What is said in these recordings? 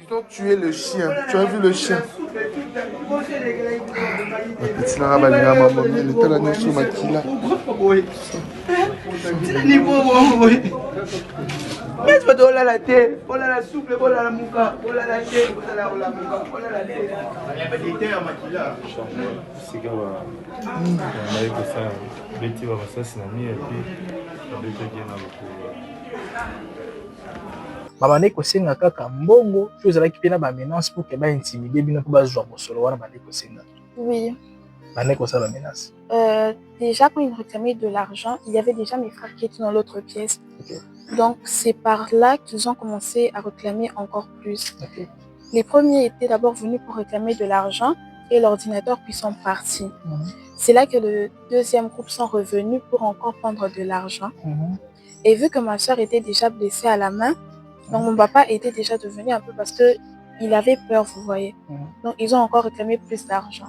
Ils ont tué le chien. Tu as vu le chien? La petite Lara Balinga maman, elle était là sur Makila. Mais tu dois la tête, on la souple, on la mouka, on la tête, on la mouka, on la tête. Il était à Makila. C'est quand on a eu que ça, les petits va s'assassiner et puis on devait bien babane kosenga kaka mbongo to ezalaki pe na ba menace pour que ba intimider bino po bazwa mosolo wana bane kosenga. Oui. Bane kosa ba menace. Déjà quand ils réclamaient de l'argent, il y avait déjà mes frères qui étaient dans l'autre pièce. Okay. Donc c'est par là qu'ils ont commencé à réclamer encore plus. Okay. Les premiers étaient d'abord venus pour réclamer de l'argent et l'ordinateur puis sont partis. C'est là que le deuxième groupe sont revenus pour encore prendre de l'argent. Et vu que ma soeur était déjà blessée à la main, donc mon papa était déjà devenu un peu parce que il avait peur, vous voyez. Donc ils ont encore réclamé plus d'argent.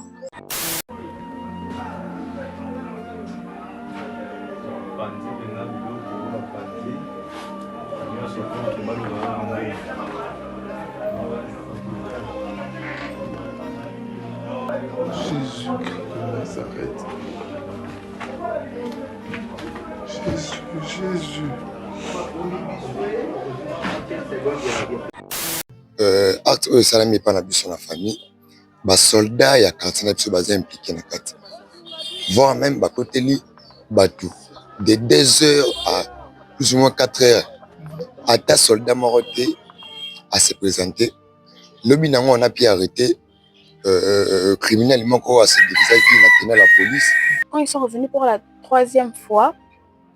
Jésus-Christ de Nazareth. Jésus. Acte oyo esalami epai na biso na famille basoldat ya quartier na biso baza impliqué na kati voire même bakoteli bato de 2 heures à plus ou moins 4 heures ata soldat moko te à se présenter lobi nango on a pu arrêter criminel moko à se déguiser qui n'a la police. Quand ils sont revenus pour la 3e fois,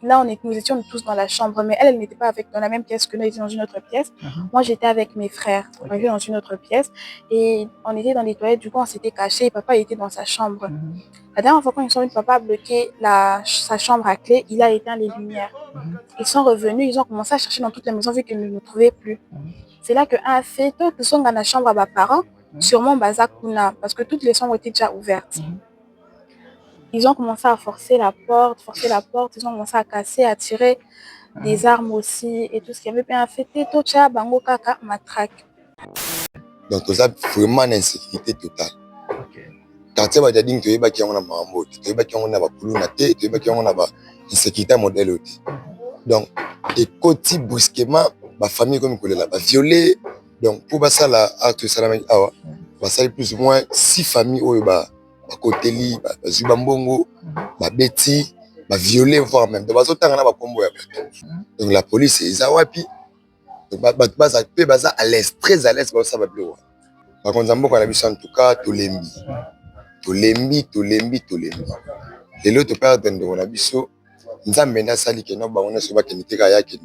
là nous étions tous dans la chambre, mais elle n'était pas dans la même pièce que nous, elle était dans une autre pièce. Moi j'étais avec mes frères, on était dans une autre pièce et on était dans les toilettes, du coup on s'était caché et papa était dans sa chambre. La dernière fois quand ils sont venus, papa a bloqué sa chambre à clé, il a éteint les lumières. Ils sont revenus, ils ont commencé à chercher dans toute la maison vu qu'ils ne nous trouvaient plus. C'est là qu'un a fait, tous sont dans la chambre à mes parents, sûrement Bazakuna, parce que toutes les chambres étaient déjà ouvertes. Ils ont commencé à forcer la porte, ils ont commencé à casser, à tirer des armes aussi et tout ce qui avait bien fait. Tout ça, bango kaka matraque. Donc ça vraiment une insécurité totale. Quartier ba dading to yeba ki on na mambo, to yeba ki on na ba kuluna te, to yeba ki on na ba insécurité modèle oti. Donc et côté brusquement ba famille comme kolela ba violé. Donc pour ça la acte salami awa, ba sali plus ou moins 6 familles oyo ba bakoteli bazuba mbongo babeti baviolé voire même donc bazotanga na bakombo ya bato. Donc la police eza wapi donc bato baza pe baza à l'aise, très à l'aise ba ça ba bilo bakonza mboka na biso en tout cas tolembi lelo to perdre ndeko na biso nzambe ndasali ke no baona so bakende ka yake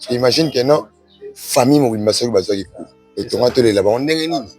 tu imagine que non famille mobimba so bazaki ku et to ngatolela ba ndenge nini.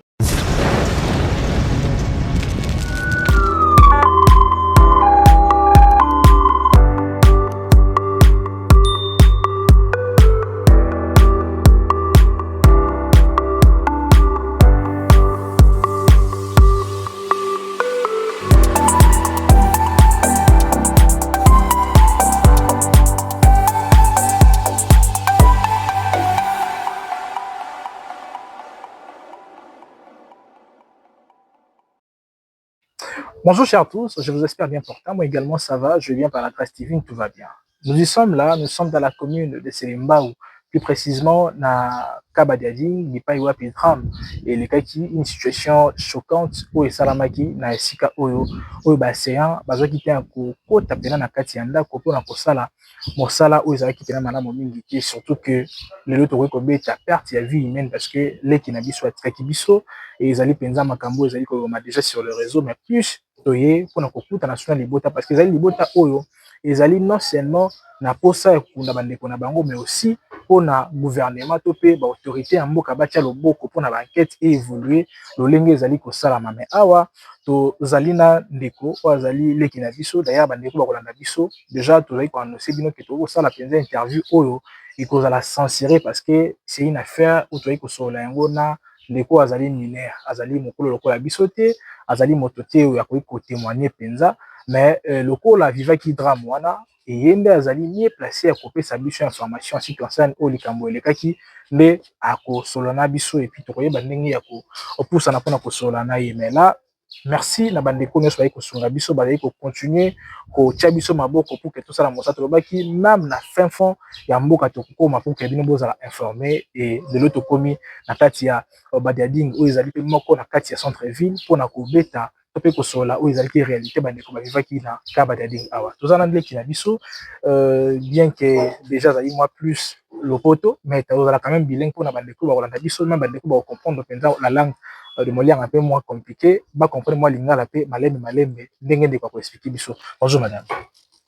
Bonjour chers tous, je vous espère bien portant. Moi également ça va, je viens par la grâce divine, tout va bien. Nous y sommes là, nous sommes dans la commune de Selimbaou, plus précisément na Kabadiadi, Nipaiwa Pitram, et les cas qui une situation choquante où Salamaki na Esika Oyo, où Baséan, Bazoki était un coup tapena na Katianda, Kopo na Kosala, Mosala, où ils avaient quitté la madame Momingiti, surtout que le lot aurait comme ta perte, il y a vie humaine parce que les Kinabi soit Trakibiso, et ils allaient penser à Makambo, ils allaient comme déjà sur le réseau, mais plus toye pour na kokuta national libota parce que les libota oyo ezali non seulement na posa ekunda bandeko na bango mais aussi pour na gouvernement topé ba autorité ya mboka batia loboko pour na enquête et évoluer lolenge ezali ko salama mais awa to zalina ndeko o azali leki na biso d'ailleurs bandeko ba kolanda biso déjà to zali ko annoncer bino que to sala penza interview oyo et ko la censurer parce que c'est une affaire où to ko sola yango na ndeko azali mineur azali mokolo lokola biso te azali moto te oyo akoki ko témoigner penza mais lokola vivaki drame wana et yende azali mieux placé à couper sa biso information en ce qui concerne au likambo elekaki nde ako solana biso et puis tokoyeba ndenge ya ko opusana mpona kosolana ye. Mais là merci na bandeko nyonso bazali kosunga biso bazali kocontinue kotia biso maboko pour que tosala mosala tolobaki même na fin fond ya mboka tokokoma pour que bino bozala informé et lelo tokomi na kati ya Badiading oyo ezali mpe moko na kati ya centre ville mpona kobeta to mpe kosola oyo ezalaki réalité bandeko bavivaki na ka Badiading awa toza na ndeki na biso bien que déjà azali moi plus lopoto mais tozala quand même bilingue mpona bandeko bakolanda biso même bandeko bakocomprendre mpenza la langue de Molière un peu moins compliqué, bah comprendre moi lingala pe malembe ndenge ndeko ko expliquer biso. Bonjour madame.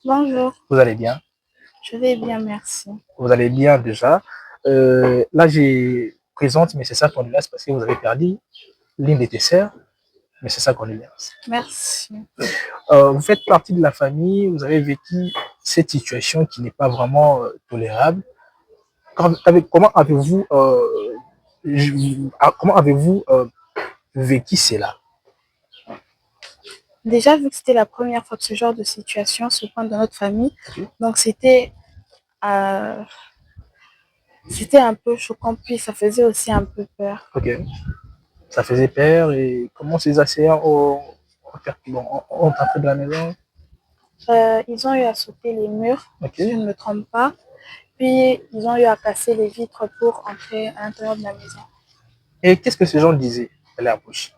Bonjour. Vous allez bien? Je vais bien, merci. Vous allez bien déjà. Là j'ai présente mais c'est ça qu'on laisse parce que vous avez perdu l'une de tes sœurs, mais c'est ça qu'on laisse. Merci. Vous faites partie de la famille, vous avez vécu cette situation qui n'est pas vraiment tolérable. Comment avez-vous vécu cela? Déjà, vu que c'était la première fois que ce genre de situation se prend dans notre famille, donc c'était un peu choquant, puis ça faisait aussi un peu peur. Ok. Ça faisait peur et comment ces assaillants ont entré de la maison? Ils ont eu à sauter les murs, okay. si je ne me trompe pas. Puis ils ont eu à casser les vitres pour entrer à l'intérieur de la maison. Et qu'est-ce que ces gens disaient à la bouche?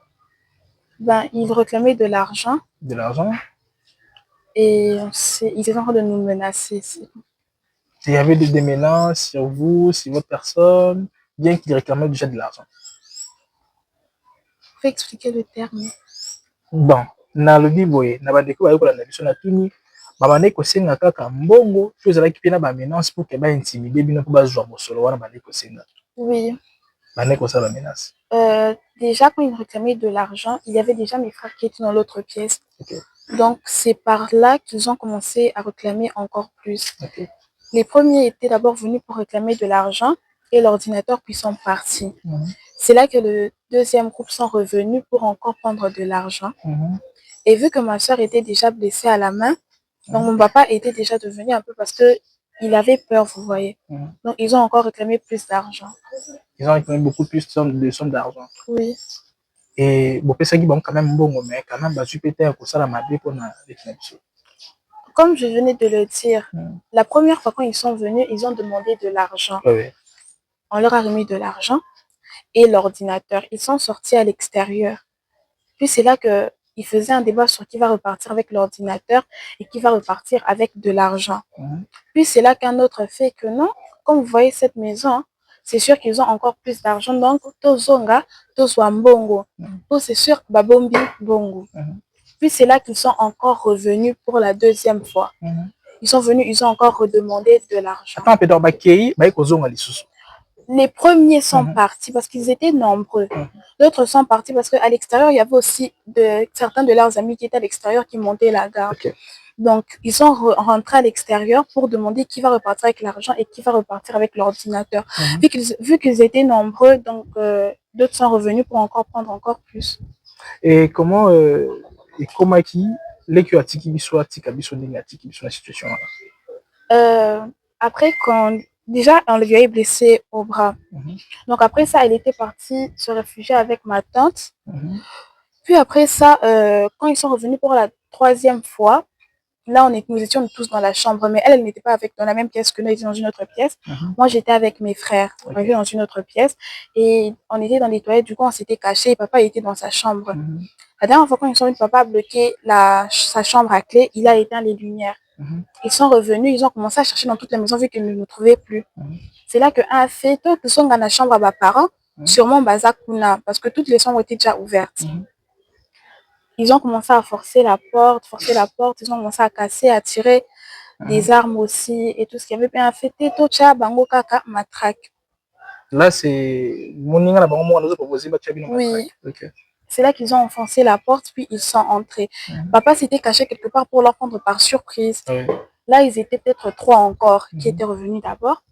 Ben, ils réclamaient de l'argent. De l'argent? Et ils étaient en train de nous menacer. Il y avait des menaces sur vous, sur votre personne, bien qu'ils réclamaient déjà de l'argent. Faut expliquer le terme. Bon, na lobi boye, na bandeko ba yokola na biso na tuni, ba bandeko senga kaka mbongo, puis ezalaki pe na ba menace pour que ba intimider bino pour ba zwa mosolo wana bandeko senga. Oui. Bandeko ça ba menace. Déjà quand ils réclamaient de l'argent, il y avait déjà mes frères qui étaient dans l'autre pièce. Okay. Donc c'est par là qu'ils ont commencé à réclamer encore plus. Okay. Les premiers étaient d'abord venus pour réclamer de l'argent et l'ordinateur puis sont partis. C'est là que le deuxième groupe sont revenus pour encore prendre de l'argent. Et vu que ma soeur était déjà blessée à la main, donc mon papa était déjà devenu un peu parce que il avait peur, vous voyez. Donc ils ont encore réclamé plus d'argent. Ils ont réclamé beaucoup plus de sommes d'argent. Oui. Et bon, ça qui bon quand même bon, mais quand même bah super que ça la mabé pour na Comme je venais de le dire, la première fois quand ils sont venus, ils ont demandé de l'argent. Oui. On leur a remis de l'argent et l'ordinateur. Ils sont sortis à l'extérieur. Puis c'est là que ils faisaient un débat sur qui va repartir avec l'ordinateur et qui va repartir avec de l'argent. Puis c'est là qu'un autre fait que non, comme vous voyez cette maison, c'est sûr qu'ils ont encore plus d'argent. Donc, tozonga, tozwambongo. Donc, c'est sûr, babombi bongo. Puis c'est là qu'ils sont encore revenus pour la deuxième fois. Ils sont venus, ils ont encore redemandé de l'argent. Les premiers sont partis parce qu'ils étaient nombreux. D'autres sont partis parce qu'à l'extérieur, il y avait aussi certains de leurs amis qui étaient à l'extérieur qui montaient la garde. Donc, ils sont rentrés à l'extérieur pour demander qui va repartir avec l'argent et qui va repartir avec l'ordinateur. Vu qu'ils étaient nombreux, donc d'autres sont revenus pour encore prendre encore plus. Et comment qui l'équipe la situation là? Après, déjà, on lui avait blessé au bras. Donc après ça, elle était partie se réfugier avec ma tante. Puis après ça, quand ils sont revenus pour la troisième fois, là, nous étions tous dans la chambre, mais elle n'était pas dans la même pièce que nous, elle était dans une autre pièce. Moi, j'étais avec mes frères, on était dans une autre pièce, et on était dans les toilettes, du coup, on s'était cachés, et papa était dans sa chambre. La dernière fois, quand ils sont venus, papa a bloqué sa chambre à clé, il a éteint les lumières. Ils sont revenus, ils ont commencé à chercher dans toute la maison, vu qu'ils ne nous trouvaient plus. C'est là qu'un a fait, tous ils sont dans la chambre à mes parents, sûrement Bazakuna, parce que toutes les chambres étaient déjà ouvertes. Ils ont commencé à forcer la porte, ils ont commencé à casser, à tirer des armes aussi et tout ce qu'il y avait bien fait. Bango kaka matraque. Là, c'est oui. C'est là qu'ils ont enfoncé la porte, puis ils sont entrés. Papa s'était caché quelque part pour leur prendre par surprise. Là, ils étaient peut-être 3 encore qui étaient revenus d'abord.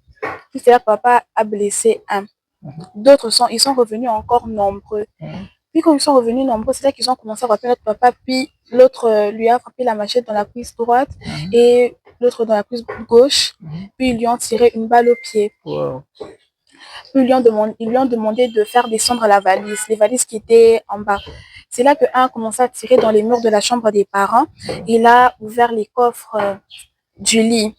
Puis c'est là que papa a blessé un. D'autres ils sont revenus encore nombreux. Puis quand ils sont revenus nombreux, c'est là qu'ils ont commencé à frapper notre papa. Puis l'autre lui a frappé la machette dans la cuisse droite. Et l'autre dans la cuisse gauche, puis ils lui ont tiré une balle au pied. Wow. Puis ils lui ont demandé de faire descendre la valise, les valises qui étaient en bas. C'est là que un a commencé à tirer dans les murs de la chambre des parents. Il a ouvert les coffres du lit.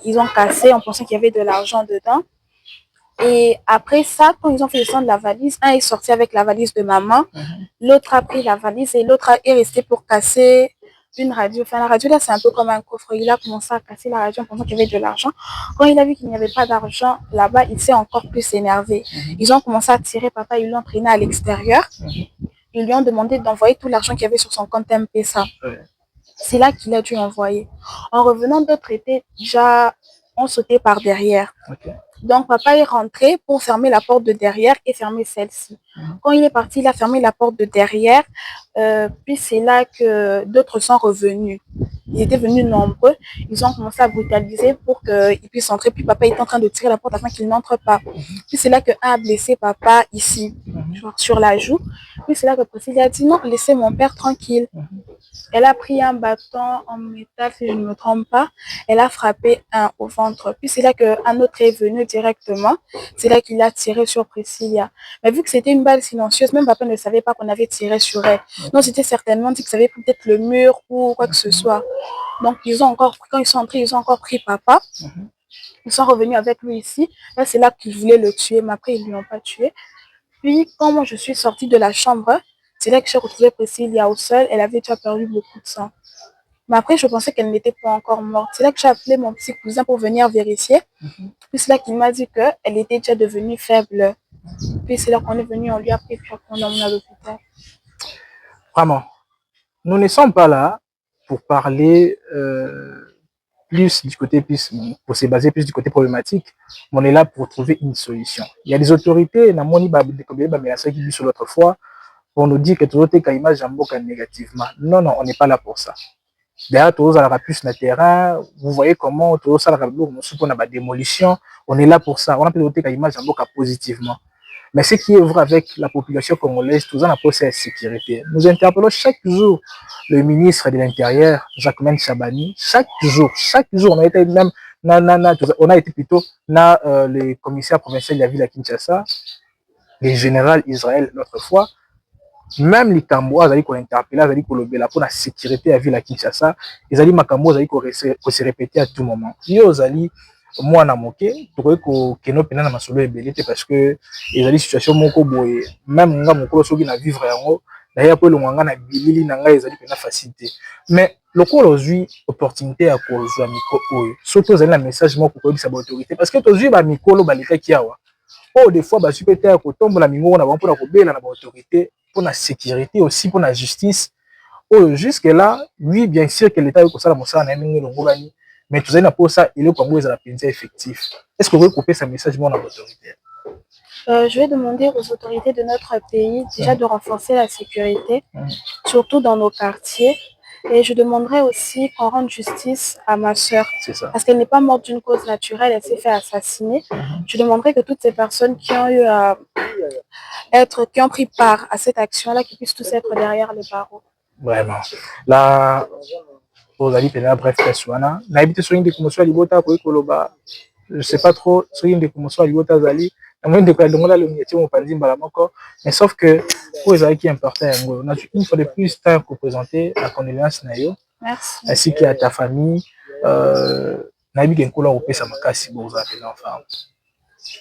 Ils ont cassé en pensant qu'il y avait de l'argent dedans. Et après ça, quand ils ont fait descendre la valise, un est sorti avec la valise de maman, l'autre a pris la valise et l'autre est resté pour casser une radio. Enfin, la radio là, c'est un peu comme un coffre. Il a commencé à casser la radio en pensant qu'il y avait de l'argent. Quand il a vu qu'il n'y avait pas d'argent là-bas, il s'est encore plus énervé. Ils ont commencé à tirer papa, ils l'ont traîné à l'extérieur. Ils lui ont demandé d'envoyer tout l'argent qu'il y avait sur son compte M-Pesa. C'est là qu'il a dû envoyer. En revenant, d'autres étaient déjà ont sauté par derrière. Donc, papa est rentré pour fermer la porte de derrière et fermer celle-ci. Quand il est parti, il a fermé la porte de derrière. Puis c'est là que d'autres sont revenus. Ils étaient venus nombreux. Ils ont commencé à brutaliser pour qu'ils puissent entrer. Puis papa était en train de tirer la porte afin qu'il n'entre pas. Puis c'est là qu'un a blessé papa ici, genre sur la joue. Puis c'est là que Priscilla a dit non, laissez mon père tranquille. Elle a pris un bâton en métal, si je ne me trompe pas. Elle a frappé un au ventre. Puis c'est là qu'un autre est venu directement. C'est là qu'il a tiré sur Priscilla. Mais vu que c'était une balle silencieuse, même papa ne savait pas qu'on avait tiré sur elle. Non, c'était certainement dit que ça avait peut-être le mur ou quoi que ce soit. Donc quand ils sont entrés, ils ont encore pris papa. Ils sont revenus avec lui ici. Là, c'est là qu'ils voulaient le tuer, mais après, ils ne lui ont pas tué. Puis, quand moi, je suis sortie de la chambre, c'est là que j'ai retrouvé Priscilla au sol. Elle avait déjà perdu beaucoup de sang. Mais après, je pensais qu'elle n'était pas encore morte. C'est là que j'ai appelé mon petit cousin pour venir vérifier. Puis c'est là qu'il m'a dit qu'elle était déjà devenue faible. Puis c'est là qu'on est venu, on lui a pris, puis on l'a emmené à l'hôpital. Vraiment, nous ne sommes pas là pour parler plus du côté, pour se baser plus du côté problématique, mais on est là pour trouver une solution. Il y a des autorités, qui sur l'autre fois, pour nous dire que tout le monde image négativement. Non, non, on n'est pas là pour ça. D'ailleurs, tous à la plus le terrain, vous voyez comment tous à la démolition, on est là pour ça. On a peut-être image positivement. Mais ce qui est vrai avec la population congolaise, tous en approche la sécurité. Nous interpellons chaque jour le ministre de l'Intérieur, Jacquemaine Chabani. Chaque jour, on a été même, on a été plutôt le commissaire provincial de la ville à Kinshasa, le général Israël l'autre fois. Même les Cambois, ils ont interpellé, ils ont dit pour la sécurité de la ville à Kinshasa, ils ont dit que se répéter à tout moment. Ils ont dit moi na moké que no pena na masolo ebelete parce que ils ont dit situation moko boye même nga mokolo soki na vivre yango d'ailleurs pour le nganga na bilili na nga ils ont dit pena facilité mais le ko aujourd'hui opportunité à kozwa miko oyo surtout ils ont un message moko ko bisa ba autorité parce que tozui ba mikolo ba leka kiawa oh des fois ba supété à kotombola mingo na ba pour ko bela na ba autorité pour la sécurité aussi pour la justice oh jusque là oui bien sûr que l'état ko sala mosala na mingi longolani. Mais tout ça, pour ça, il est comme vous, effectif. Est-ce que vous pouvez couper ce message à l'autorité? Je vais demander aux autorités de notre pays déjà de renforcer la sécurité, surtout dans nos quartiers. Et je demanderai aussi qu'on rende justice à ma soeur. Parce qu'elle n'est pas morte d'une cause naturelle, elle s'est fait assassiner. Je demanderai que toutes ces personnes qui ont eu qui ont pris part à cette action-là, qui puissent tous être derrière les barreaux. Vraiment. Là, bref, je sais pas trop mais sauf que pour les qui est important on a une fois de plus temps pour présenter la condoléance ainsi qu'à ta famille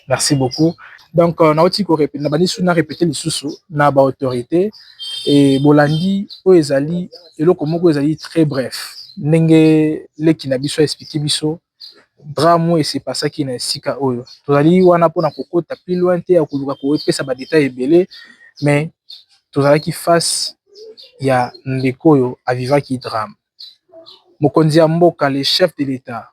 merci beaucoup. Donc on a aussi répété les sous na ba autorité et bolandi o ezali eloko moko ezali très bref ndenge leki na biso expliquer biso drame et c'est pas ça qui na sika oyo tozali wana pona kokota plus loin te ya koluka ko epesa ba détails ebele mais tozali ki face ya ndeko oyo avivaki drame mokonzi ya mboka le chef de l'état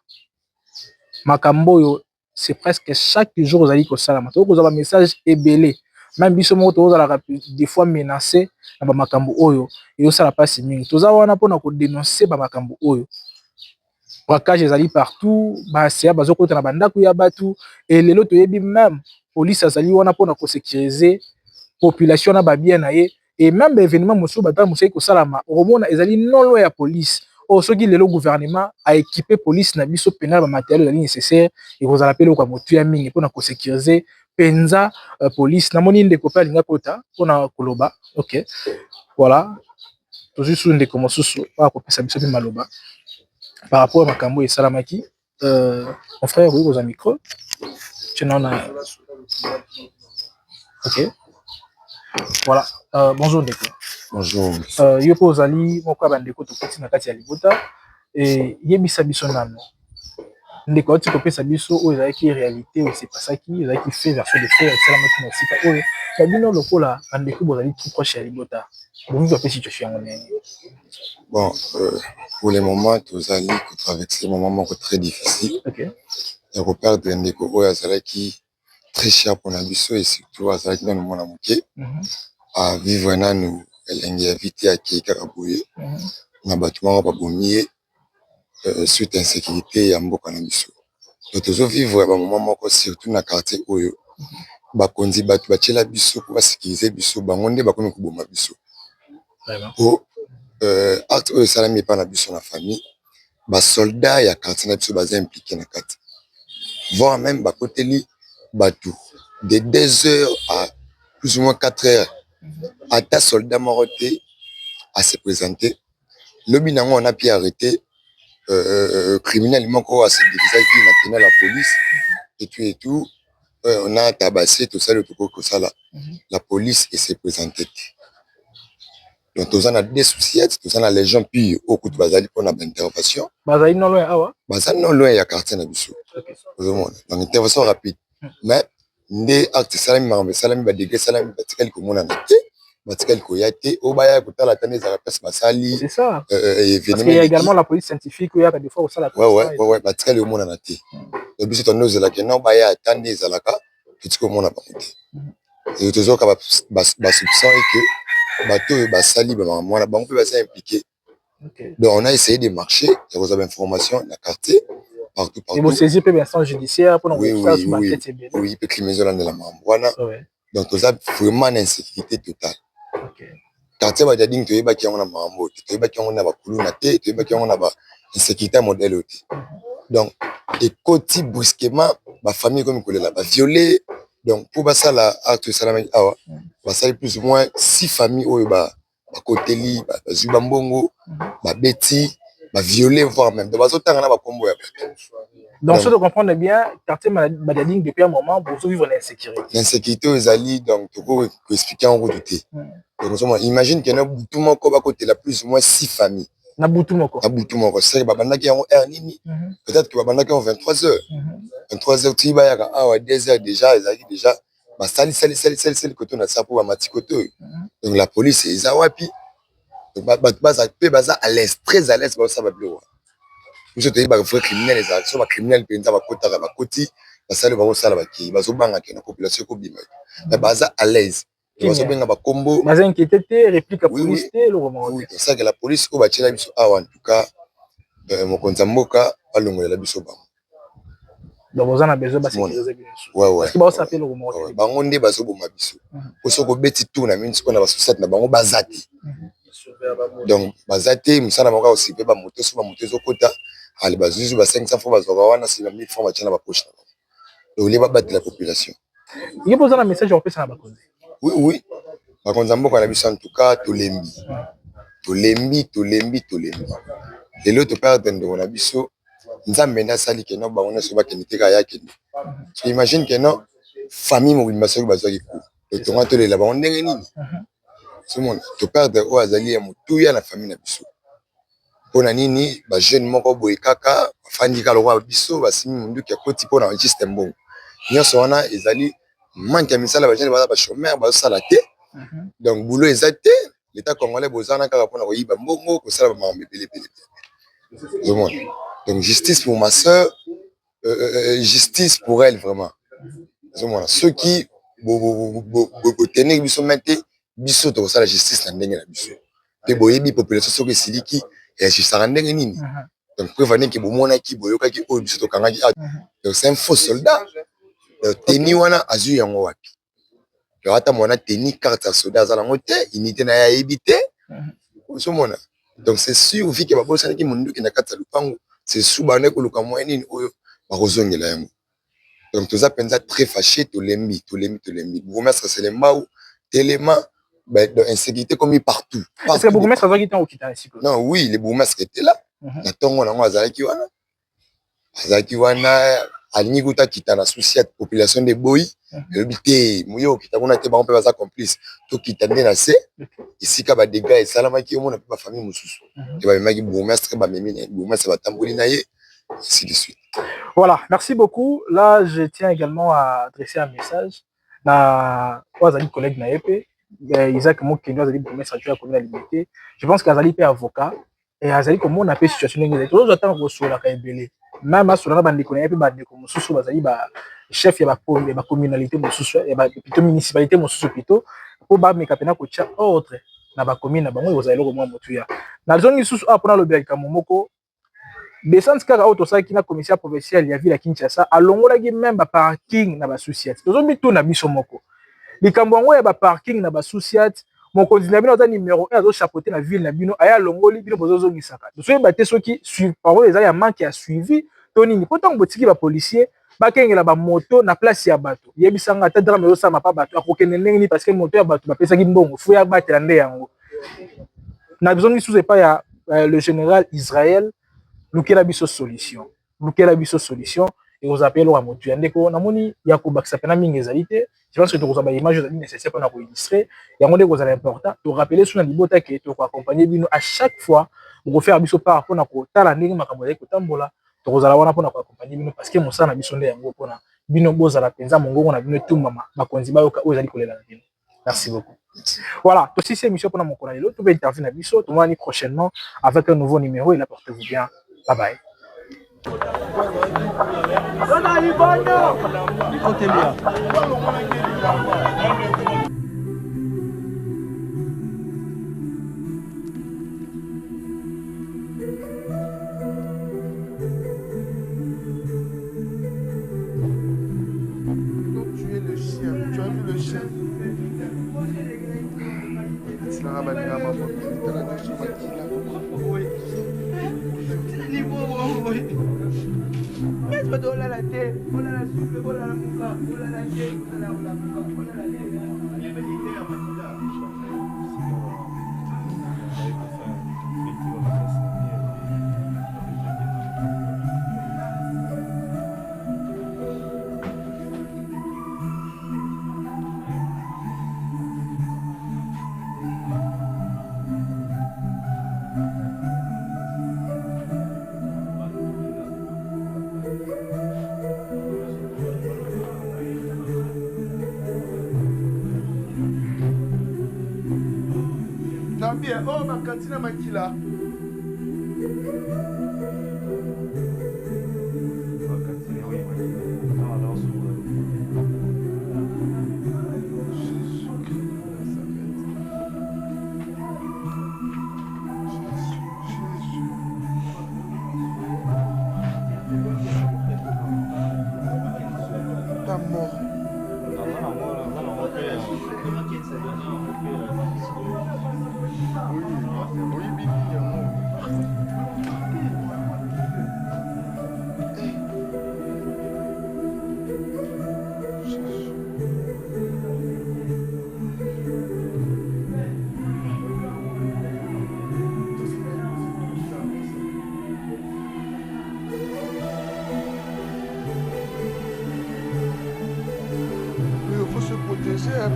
makambo oyo c'est presque chaque jour ozali ko sala mato ko za message ebele même biso moko tozala des fois menacé na ba makambo oyo et ça la passe mingi toza wana pona ko dénoncer ba makambo oyo braquage ezali partout ba sia bazo kota na bandako ya batu et lelo toyebi même police azali wana pona ko sécuriser population na ba bien na ye et même événement mosu bata musai ko salama romona ezali non loin ya police oh ce qui le gouvernement a équipé police na biso pénal ba matériel nécessaire et vous appelez quoi motu ya mingi pour na ko sécuriser penza police na moni ndeko pa linga kota pour na koloba. OK, voilà toujours sur ndeko mosusu pa ko pesa biso maloba par rapport à makambo et salamaki. Mon frère oui aux micro tu n'en as. OK, voilà. Bonjour ndeko. Bonjour. Yo po ozali moko ba ndeko to koti na kati ya libota et yebisa biso nano ndeko oti kopesa biso oyo ezalaki réalité oyo c'est pas ça qui ezalaki fait version de fait esalamaki na sika oyo babino lokola bandeko bozali tout proche ya libota bongi tope situation yango nini. Bon, pour le moment tozali kotraverse moment moko très difficile. OK, ya koperdre ndeko oyo azalaki très cher pour na biso et surtout azalaki nanu mwana moke à vivre nanu elenge ya vite akei kaka boye na bato moko babomi ye suite insécurité ya mboka na biso. To tozovivre bamoment moko surtout na quartier oyo bakonzi bato batiela biso po basécuriser biso bango nde bakomi koboma biso po acte oyo esalami epa na biso na famille basoldat ya quartier na biso baza impliqué na kati voire même bakoteli bato de 2 heures à plus ou moins 4 heures ata soldat moko te à se présenter lobi nango on a pu arrêter criminel moko à se déguiser qui na tenait la police et tout on a tabassé tout ça le tout ça là la police et s'est présentée donc tout ça a des soucis tout ça les gens puis au coup de bazali pour une intervention bazali non loin awa bazali non loin ya quartier na biso donc intervention rapide mais ndé acte salami mambe salami ba degré salami batikali ko mona na batikali ko yate o baya ko tala tane za place basali c'est ça parce qu'il y a également la police scientifique où il y a des fois au sala ouais batikali ko mona na te le biso to noze la ke non baya tande za la ka petit ko mona ba côté et toujours ka ba soupçon et que bato basali ba mwana bango pe basa impliqué. Donc on a essayé de marcher il y a des informations dans le quartier partout. Et vous saisissez peu l'instance judiciaire pour nous faire sur ma tête. Oui, peut criminel dans la mamboana. Donc tout ça vraiment une insécurité totale. OK. Quartier ba jadi to yeba ki on na mambo, to yeba ki on na ba kulu na te, to yeba ki on na ba insécurité modèle oti. Donc et côté brusquement ma famille comme kolela ba violé. Donc pour ça la acte salama awa, ba sali plus ou moins 6 familles oyo ba koteli ba zuba mbongo, ba beti ba violé voire même de bazotanga na ba kombo ya bato. Donc je comprends bien quartier Badiading depuis un moment pour vivre l'insécurité. L'insécurité aux alliés donc tu peux expliquer en gros tout. Donc imagine qu'il y a beaucoup moko ba côté la plus ou moins 6 familles. Na butu moko. Na butu moko c'est ba banda ki en nini. Peut-être que ba banda ki en 23 heures. 23 heures tu ba ya ka awa 2 heures déjà ezali déjà ba sali côté na ça pour ba mati côté. Donc la police est wapi. Donc baza à l'aise très à l'aise pour ça va plus. Monsieur te ba vrai criminel les actions ba criminel penza ba kota ba koti ba sali ba sala ba ki ba zo banga ke na population ko bima. Mais baza à l'aise. Bazo benga ba combo. Baza inquiété réplique à police le roman. Oui, c'est ça que la police ko ba tshela biso awa en tout cas mon konza mboka ba longolela biso ba. Donc vous en avez besoin ba sécuriser bien sûr. Ouais. Parce que ba s'appelle le roman. Bango nde bazo boma biso. Ko soko beti tout na minute ko na ba société na bango bazati. Donc bazate musana moko aussi pe ba moto so ba moto zo kota ali bazuzu ba 500 francs bazoka wana si ba 1000 francs ba tshana ba poche. Donc les ba battre la population. Il y a besoin d'un message en plus à la bakonzi. Oui. Bakonzi mboka na biso en tout cas tolembi. Et l'autre part de na biso nzambe na sali ke no ba ona so ba kenite ka yake. So imagine que non famille mo bimaso bazaki ku. Et to ngato le la ba ndenge nini. Tout le monde to perdre o azali ya mutu ya na famille na biso pona nini ba jeune moko boye kaka fandi ka lokwa biso basimi mundu ki akoti pona juste mbongo nyonso wana ezali manque ya misala ba jeune ba chômeur ba sala te donc boulot ezate l'état congolais bozana kaka pona ko yiba mbongo ko sala ba mambe pele tout le monde donc justice pour ma sœur justice pour elle vraiment tout le monde ceux qui tenir biso mette biso to ça la justice na ndenge na biso pe boyebi population soki siliki et je sera ndenge nini donc prévenir que bomona ki boyoka ki o biso to kangaki donc c'est un faux soldat teni wana azu yango wapi to ata mona teni carte soldat za lango te unité na ya ebité so mona Donc c'est sûr vu que babosani ki mundu ki na kati ya lupango c'est sous bana ko luka moyen nini oyo bakozongela yango. Donc tout ça penza très fâché to lembi. Bourgmestre c'est le mbau tellement insécurité comme partout. Est-ce que bourgmestre a quitté au Kita ici? Non, oui, le bourgmestre était là. La tongo na ngwa azalaki wana alingi kuta kita na souci de population de boy. Le bité muyo kita kuna te ba on peut baza complice. To kita ndé na se ici ka ba dégâts et salamaki o mona pe ba famille mususu. Et ba maki bourgmestre ba memi bourgmestre ba tamboli na ye ainsi de suite. Voilà, merci beaucoup. Là, je tiens également à adresser un message à aux collègues naepe. Isaac Mokendo azali bourgmestre adjoint à la commune de la Liberté. Je pense qu'azali pe avocat et azali comme on appelle situation ngezi. Tous attend resola ka ebele. Même asola ba ndeko naepe ba ndeko mususu bazali ba chef ya ba communalité mususu et ba plutôt municipalité mususu plutôt pour ba mekapena ko tia ordre na ba commune na bango bazali ko mwa motuya. Na zone susu apona lo bia kamomoko descente kaka auto ça qui na commissaire provincial ya ville ya Kinshasa alongola ki même ba parking na ba société. Tozo bitu na biso moko. Likambo ngo ya ba parking na ba société mon continue bino za numéro 1 azo chapeauter na ville na bino aya longoli bino bozo ngisaka. Tozo ba te soki suivre parole eza ya manque ya suivi toni ni pourtant botiki ba policier ba kengela ba moto na place ya bato. Yebisanga ta drame yo sama pa bato akokene ndenge parce que moto ya bato ba pesa ki mbongo fu ya batela nde yango. Na besoin ni sous pas ya le général Israël nous quelle biso solution et vous appelez à motu ndeko namoni ya ko bakisa pena mingi ezalité je pense que tu ba image nécessaire pour na ko illustrer ya ngone ko za important to rappeler sur na libota que to ko accompagner bino à chaque fois pour faire biso par rapport na ko tala ndenge makambo ya ko tambola to ko za la wana pour na ko accompagner bino parce que mosana biso nde yango pona bino boza la penza mongongo na bino tout mama bakonzi ba yoka ozali kolela na bino. Merci beaucoup. Voilà, tout c'est émission pour mon collègue tout va intervenir na biso to moni prochainement avec un nouveau numéro et la portez-vous bien. Bye bye. Tu es le chien, tu as vu le chien. Bien, oh ma cantine Makila. T'as mort.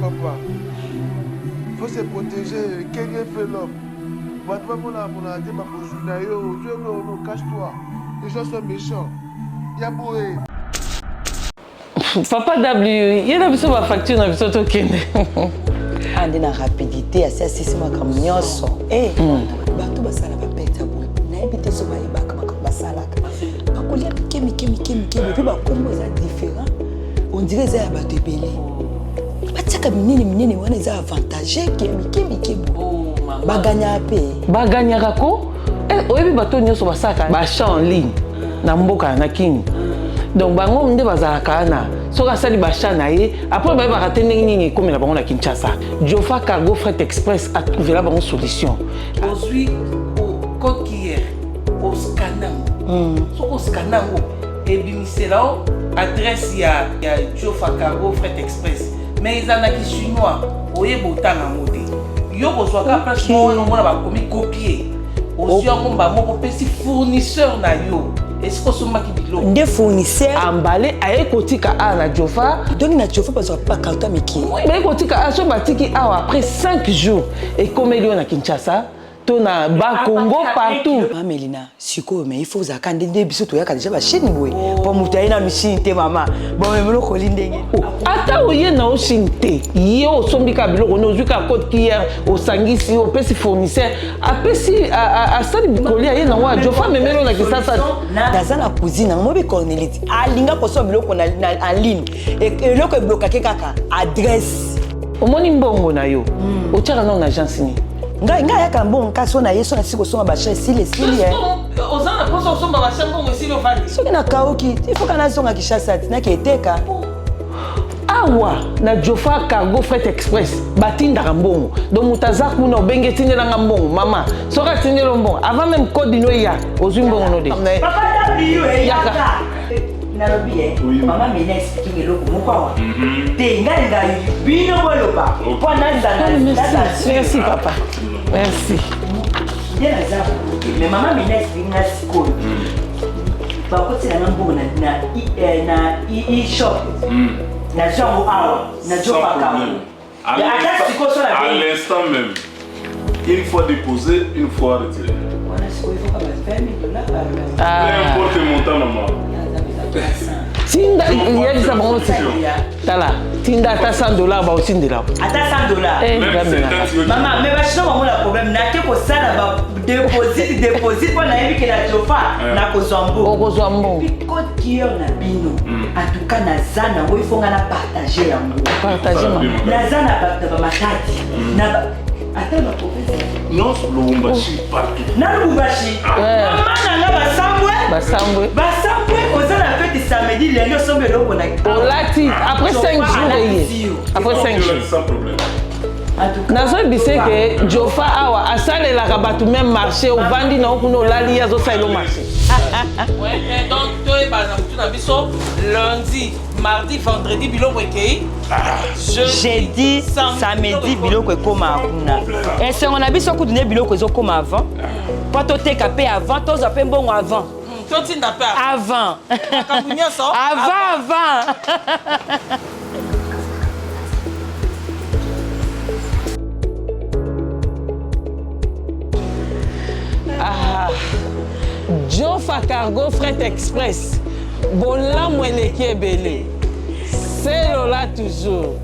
Papa, il faut se protéger. Quelqu'un fait l'homme. Cache-toi. Les gens sont méchants. Yaboué. Papa W, il y a une facture dans le token. Ande na rapidité, assez assisté ma camionso. Eh, bato basala ba peta bon. Na ebité so ba ibaka basala. Ba kolia kemi. Puis ba kombo za différent. On dirait ça ba tebele. Bataka minini wana za avantage kemi. Ba gagna pe. Ba gagna kako? Oyebi bato nyoso basaka ba chat en ligne na mboka na kini. Donc bango nde bazalaka na soka sali bachat na ye après ba raté nini comme na bango na Kinshasa. Jofa Cargo Fret Express a trouvé la bonne solution. Aujourd'hui courrier au scanner. Au scanner, et bien c'est là adresse il y a Jofa Cargo Fret Express. Mais ils en a qui chinois, oye botan en mode. Yo reçoit qu'à place moi on a pas commis copier. Aussi on va mon petit fournisseur na yo. Est-ce que c'est moi qui dit des fournisseurs emballé à Ekotika à la Jofa. Donc na Jofa parce que pas quand miki. Oui, mais Ekotika a so batiki après 5 jours et comme il y a Kinshasa. Tona ba Congo partout. Maman Melina, siko mais il faut zakande de biso to yaka déjà ba chaîne boy. Pour muta ina machine te maman. Bon mais melo koli ndenge. Ata oye na oshinte. Yo sombika biloko no zuka code hier au sangisi au pesi fournisseur. Apesi a sali bikoli aye na wa Jofa memelo na kisasa. Dans la cuisine mo be cornelite. Alinga ko so biloko na en ligne. Et loko bloka ke kaka adresse. Omoni mbongo na yo. Otara na agence ni. Nga yaka mbongo kaso na yeso na siko songa ba chez sile eh. Ozana poso songa ba chez mbongo sile vali. Soki na kaoki, il faut kana songa kishasa na keteka. Awa na Jofa Cargo Fret Express batinda mbongo. Donc mutazak muna obenge tindela mbongo mama. Soka tindela mbongo avant même code no ya ozwi mbongo no de. Papa W yaka. Nalobi mama mena expliquer loko mukwa. Te nga bino boloba. Pour Merci papa. Merci. Mais maman mena expliquer siko. Par contre c'est la mbongo na e-shop. Na jango awa, na Jofa Cargo. À l'instant même, une fois déposé, une fois retiré. Peu importe le montant, maman. Tinda yebisa bango tala tinda ata $100 ba otindela ata $100 maman mais bachino bango la problème na ke ko sala ba deposit pour na yebi ke la Jofa na kozwambo code client na bino en tout cas na zana ngo ifonga na partager yango na zana ba matati na ata ba province non Lubumbashi partout na Lubumbashi maman na basambwe ozana fête samedi lundi sombe loko na olati après 5 jours après 5 jours sans problème. nazo bise que Jofa awa asalelaka bato même marché ovandi na okuna olali ya zosalela marché. Ouais, donc toi bana mutu na biso lundi mardi vendredi biloko ekei jeudi samedi biloko ekoma kuna esengo na biso kutu nde biloko ezokoma avant po toteka mpe avant tozwa mpe mbongo avant totinda mpe avant makambo nyonso avant Jofa Cargo Fret Express bolamu eleki ebele selola toujours.